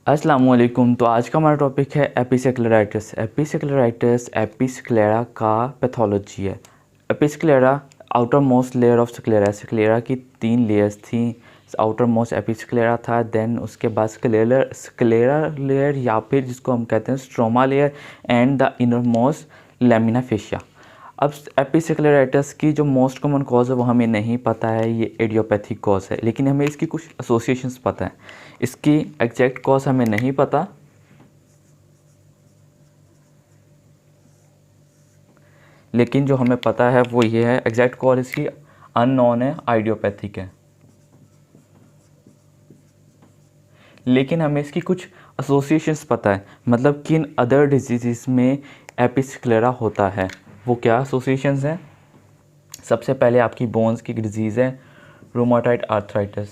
अस्सलामुअलैकुम। तो आज का हमारा टॉपिक है एपिसेक्लेराइटिस। एपिस्क्लेरा का पैथोलॉजी है। Episclera outer most layer of sclera. Sclera की 3 लेयर्स थी। आउटर मोस्ट एपिस्क्लेरा था, देन उसके बाद स्क्लेरा लेयर या फिर जिसको हम कहते हैं stroma layer and the inner most lamina fascia. अब एपिसेक्लेराइटिस की जो मोस्ट कॉमन कॉज है वो हमें नहीं पता है, ये एडियोपैथिक कॉज है, लेकिन हमें इसकी कुछ एसोसिएशंस पता है। इसकी एग्जैक्ट कॉज हमें नहीं पता, लेकिन जो हमें पता है वो ये है, एग्जैक्ट कॉज इसकी अननोन है, आइडियोपैथिक है, लेकिन हमें इसकी कुछ एसोसिएशंस पता है, मतलब किन अदर डिजीज़ में एपिस्क्लेरा होता है। वो क्या एसोसिएशंस हैं? सबसे पहले आपकी बोन्स की डिजीज़ है rheumatoid arthritis.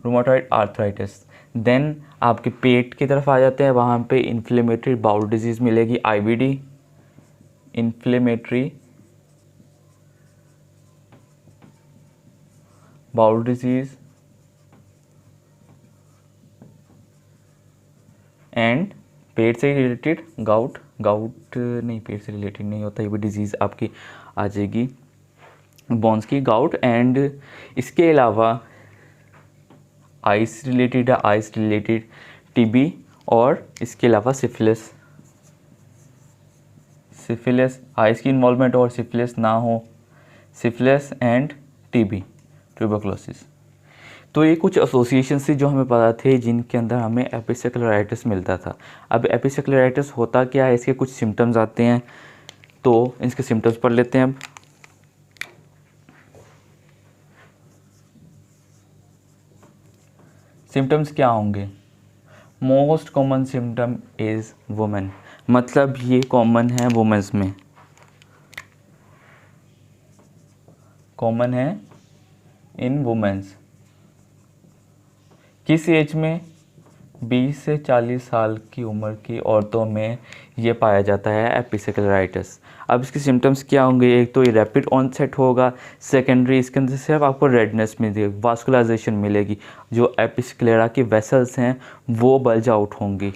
Rheumatoid arthritis. Then आपके पेट की तरफ आ जाते हैं, वहाँ पे इन्फ्लेमेटरी बाउल डिजीज़ मिलेगी, IBD, inflammatory bowel disease and पेट से रिलेटेड गाउट नहीं, पेट से रिलेटेड नहीं होता, ये भी डिजीज़ आपकी आ जाएगी बोन्स की, गाउट। एंड इसके अलावा आइस रिलेटेड है, आइस रिलेटेड टीबी, और इसके अलावा सिफिलिस। आइस की इन्वॉल्वमेंट और सिफिलिस ना हो, सिफिलिस एंड टीबी, ट्यूबरकुलोसिस। तो ये कुछ एसोसिएशन से जो हमें पता थे, जिनके अंदर हमें एपिसेक्लेराइटिस मिलता था। अब एपिसेक्लेराइटिस होता क्या है, इसके कुछ सिम्टम्स आते हैं, तो इसके सिम्टम्स पढ़ लेते हैं अब। सिम्टम्स क्या होंगे? Most common symptom is women, मतलब ये कॉमन है वुमेन्स में, कॉमन है इन वुमेन्स। किस एज में? 20 से 40 साल की उम्र की औरतों में ये पाया जाता है एपिसेक्लेराइटिस। अब इसके सिम्टम्स क्या होंगे? एक तो ये रैपिड ऑनसेट होगा, सेकेंडरी इसके अंदर सिर्फ आपको रेडनेस मिलेगी, वास्कुलाइजेशन मिलेगी, जो एपिस्क्लेरा की वेसल्स हैं वो बल्ज आउट होंगी,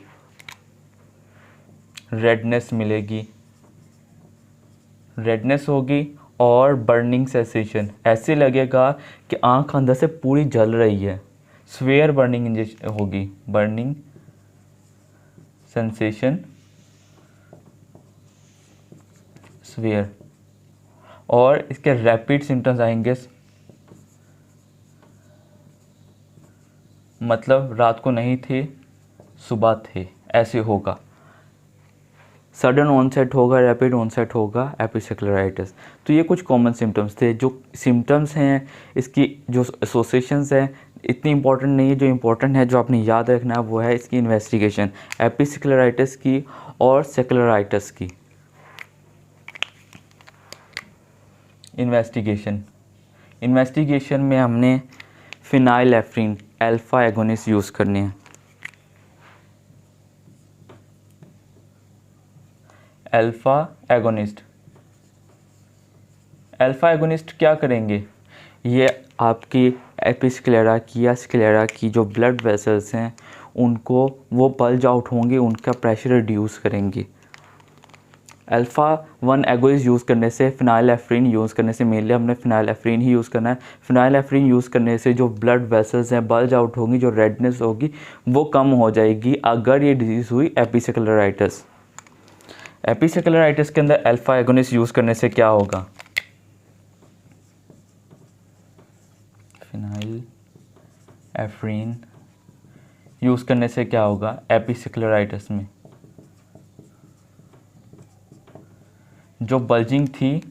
रेडनेस मिलेगी, रेडनेस होगी, और बर्निंग सेंसेशन, ऐसे लगेगा कि आंख अंदर से पूरी जल रही है, स्वेयर बर्निंग होगी, बर्निंग सेंसेशन, स्वेयर। और इसके रैपिड सिम्टम्स आएंगे, मतलब रात को नहीं थे सुबह थे, ऐसे होगा, सडन ऑनसेट होगा, रैपिड ऑनसेट होगा एपिसेक्लेराइटिस। तो ये कुछ कॉमन सिम्टम्स थे। जो सिम्टम्स हैं, इसकी जो एसोसिएशंस हैं इतनी इंपॉर्टेंट नहीं है, जो इंपॉर्टेंट है जो आपने याद रखना है वो है इसकी इन्वेस्टिगेशन, एपिसेक्लेराइटिस की और सेक्लेराइटिस की इन्वेस्टिगेशन में हमने फिनाइलेफ्रिन अल्फा एगोनिस्ट यूज़ करनी है। अल्फा एगोनिस्ट क्या करेंगे? ये आपकी एपिस्क्लेरा की या स्क्लेरा की जो ब्लड वेसल्स हैं उनको, वो बल्ज आउट होंगे, उनका प्रेशर रिड्यूस करेंगे। अल्फ़ा 1 एगोनिस्ट यूज़ करने से, फिनाइलेफ्रिन यूज़ करने से, मेनली हमने फिनाइलेफ्रिन ही यूज़ करना है। फिनाइलेफ्रिन यूज़ करने से जो ब्लड वेसल्स हैं बल्ज आउट होंगी, जो रेडनेस होगी वो कम हो जाएगी अगर ये डिजीज़ हुई एपिसेक्लेराइटिस। एपिसेक्लेराइटिस के अंदर अल्फ़ा एगोनिस्ट यूज़ करने से क्या होगा? फिनाइलेफ्रिन यूज़ करने से क्या होगा? एपिसेक्लेराइटिस में जो बल्जिंग थी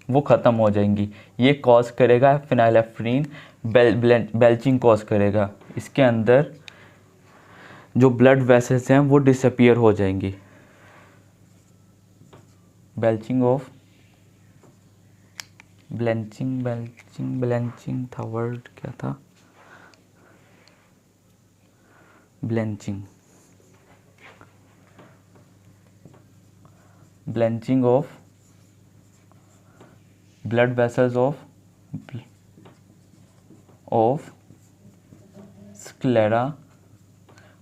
वो ख़त्म हो जाएंगी। ये कॉज करेगा, फिनाइलेफ्रिन बेल्चिंग कॉज करेगा, इसके अंदर जो ब्लड वेसल्स हैं वो डिसअपियर हो जाएंगी। ब्लेंचिंग था वर्ड, क्या था? Blanching of blood vessels of of sclera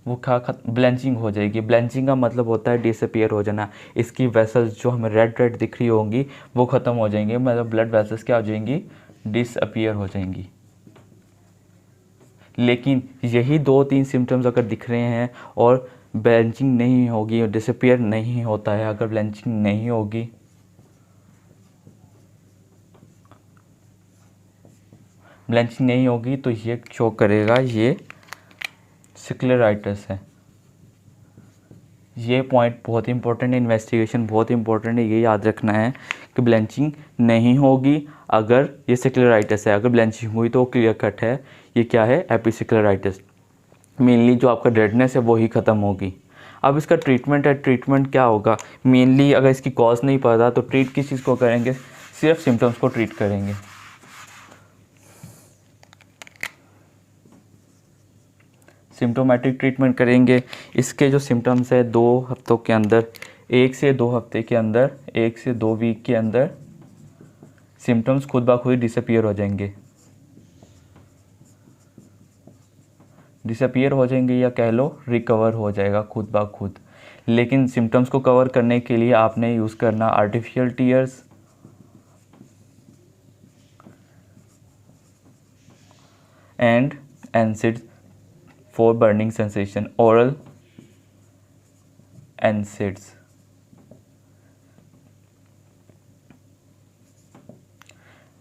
वो क्या ब्लेंचिंग हो जाएगी। ब्लेंचिंग का मतलब होता है डिसअपियर हो जाना। इसकी वेसल्स जो हमें रेड रेड दिख रही होंगी वो ख़त्म हो जाएंगी, मतलब ब्लड वेसल्स क्या हो जाएंगी, डिसअपियर हो जाएंगी। लेकिन यही 2-3 सिम्टम्स अगर दिख रहे हैं और ब्लेंचिंग नहीं होगी और डिसअपियर नहीं होता है, अगर ब्लेंचिंग नहीं होगी, ब्लेंचिंग नहीं होगी तो ये शो करेगा ये स्क्लेराइटिस है। ये पॉइंट बहुत इंपॉर्टेंट है, इन्वेस्टिगेशन बहुत इंपॉर्टेंट है, ये याद रखना है कि ब्लेंचिंग नहीं होगी अगर ये स्क्लेराइटिस है। अगर ब्लेंचिंग हुई तो क्लियर कट है ये क्या है, एपिस्क्लेराइटिस। मेनली जो आपका रेडनेस है वो ही ख़त्म होगी। अब इसका ट्रीटमेंट है, ट्रीटमेंट क्या होगा, मेनली अगर इसकी कॉज नहीं पता तो ट्रीट किस चीज़ को करेंगे, सिर्फ सिम्टम्स को ट्रीट करेंगे। सिम्टोमेटिक ट्रीटमेंट करेंगे। इसके जो सिम्टम्स है 2 हफ्तों के अंदर, 1 से 2 हफ्ते के अंदर, 1 से 2 वीक के अंदर सिम्टम्स खुद ब खुद डिसअपियर हो जाएंगे। डिसअपियर हो जाएंगे या कह लो रिकवर हो जाएगा खुद ब खुद। लेकिन सिम्टम्स को कवर करने के लिए आपने यूज़ करना artificial tears and NSAIDs for burning sensation, oral NSAIDs.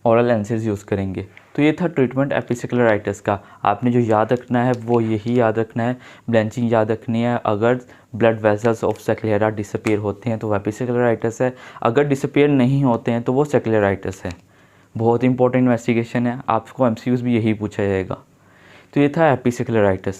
Oral NSAIDs use करेंगे। तो ये था ट्रीटमेंट एपिस्क्लेराइटिस का। आपने जो याद रखना है वो यही याद रखना है, ब्लेंचिंग याद रखनी है। अगर blood vessels of sclera disappear होते हैं तो वो एपिस्क्लेराइटिस है, अगर डिसअपियर नहीं होते हैं तो वो स्क्लेराइटिस है। बहुत इंपॉर्टेंट इन्वेस्टिगेशन है, आपको एमसीक्यूज़ भी यही पूछा जाएगा। तो ये था एपिस्क्लेराइटिस।